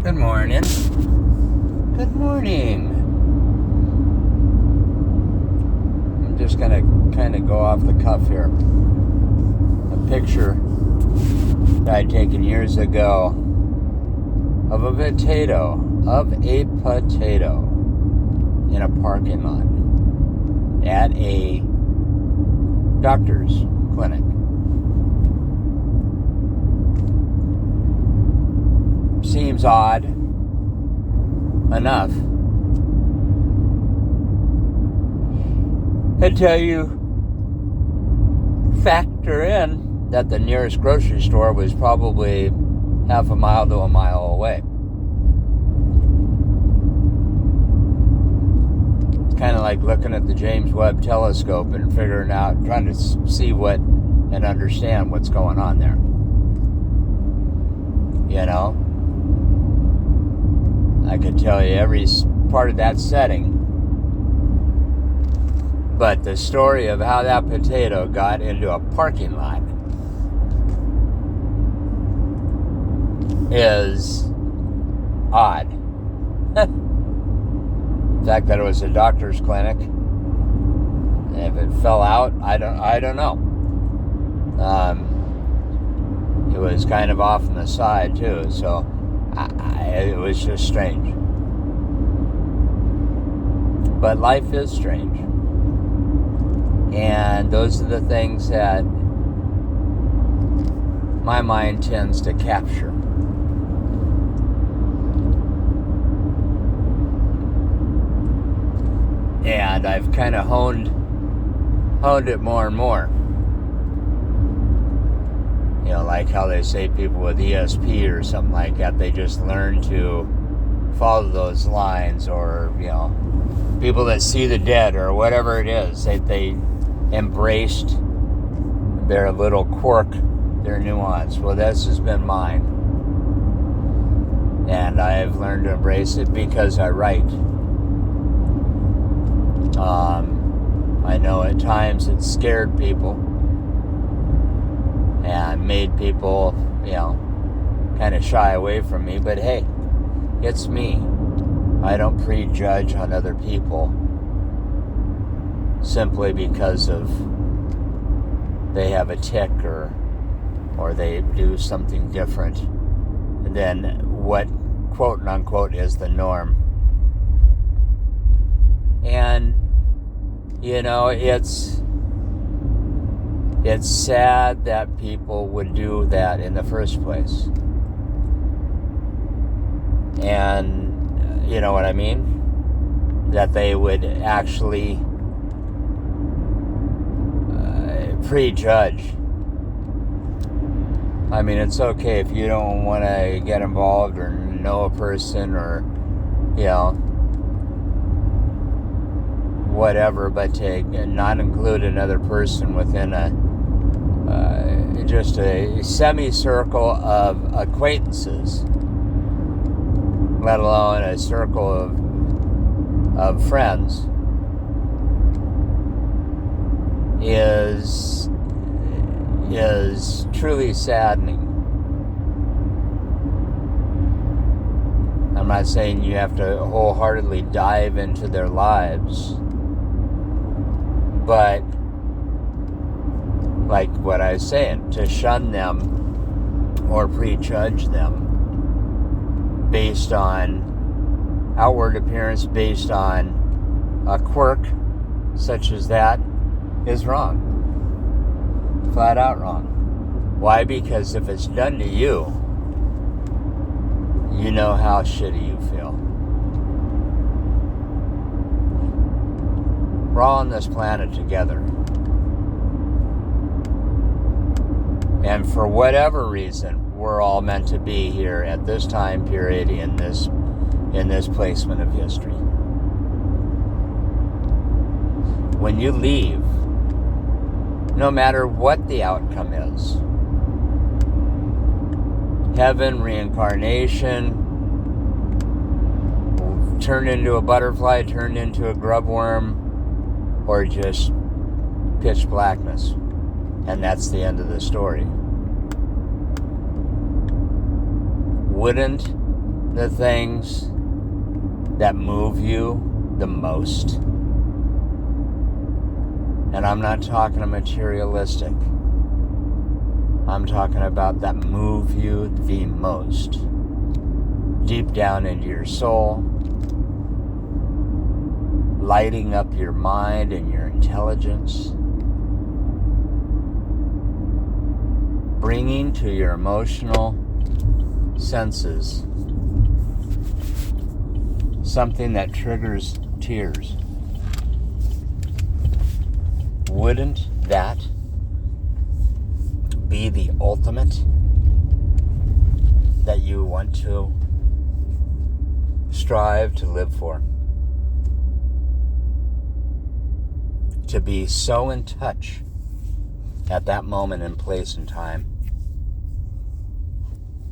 Good morning. Good morning. I'm just going to kind of go off the cuff here. A picture that I'd taken years ago of a potato in a parking lot at a doctor's clinic. Seems odd enough until you factor in that the nearest grocery store was probably half a mile to a mile away. It's kind of like looking at the James Webb telescope and figuring out, trying to see what and understand what's going on there. You know? I could tell you every part of that setting, but the story of how that potato got into a parking lot is odd. The fact that it was a doctor's clinic, and if it fell out, I don't know. It was kind of off on the side too, so it was just strange. But life is strange. And those are the things that my mind tends to capture. And I've kind of honed it more and more. You know, like how they say people with ESP or something like that, they just learn to follow those lines, or, you know, people that see the dead or whatever it is, they embraced their little quirk, their nuance. Well, this has been mine. And I've learned to embrace it because I write. I know at times it scared people and made people, you know, kind of shy away from me. But hey, it's me. I don't prejudge on other people simply because of they have a tick or they do something different than what, quote unquote, is the norm. And, you know, it's sad that people would do that in the first place. And, you know what I mean? That they would actually prejudge. I mean, it's okay if you don't want to get involved or know a person or, you know, whatever, but to not include another person within just a semicircle of acquaintances, let alone a circle of friends, is truly saddening. I'm not saying you have to wholeheartedly dive into their lives, but like what I was saying, to shun them or prejudge them based on outward appearance, based on a quirk such as that, is wrong. Flat out wrong. Why? Because if it's done to you, you know how shitty you feel. We're all on this planet together. And for whatever reason, we're all meant to be here at this time period in this placement of history. When you leave, no matter what the outcome is, heaven, reincarnation, turn into a butterfly, turn into a grub worm, or just pitch blackness. And that's the end of the story. Wouldn't the things that move you the most. And I'm not talking materialistic. I'm talking about that move you the most. Deep down into your soul, lighting up your mind and your intelligence, bringing to your emotional senses something that triggers tears. Wouldn't that be the ultimate that you want to strive to live for? To be so in touch at that moment in place and time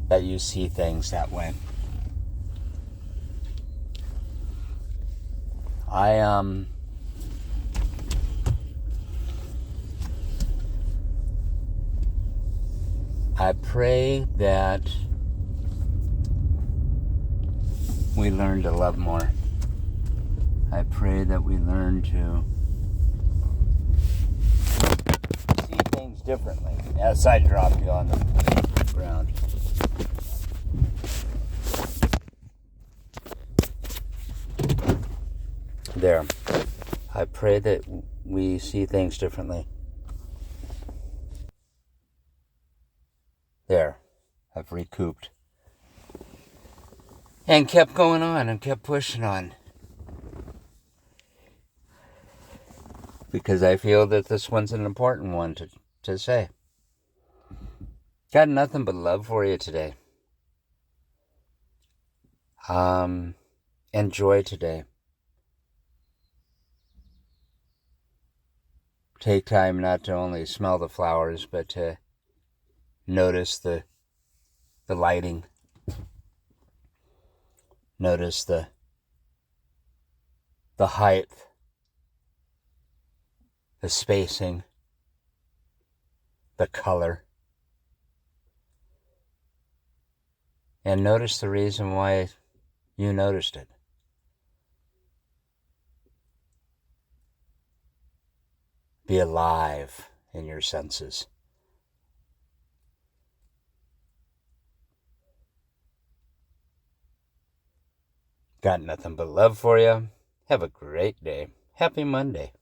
that you see things that way. I pray that we learn to love more. I pray that we learn to see things differently as I drop you on the ground. There. I pray that we see things differently. There. I've recouped. And kept going on and kept pushing on. Because I feel that this one's an important one to say. Got nothing but love for you today. Enjoy today. Take time not to only smell the flowers, but to notice the lighting. Notice the height, the spacing, the color. And notice the reason why you noticed it. Be alive in your senses. Got nothing but love for you. Have a great day. Happy Monday.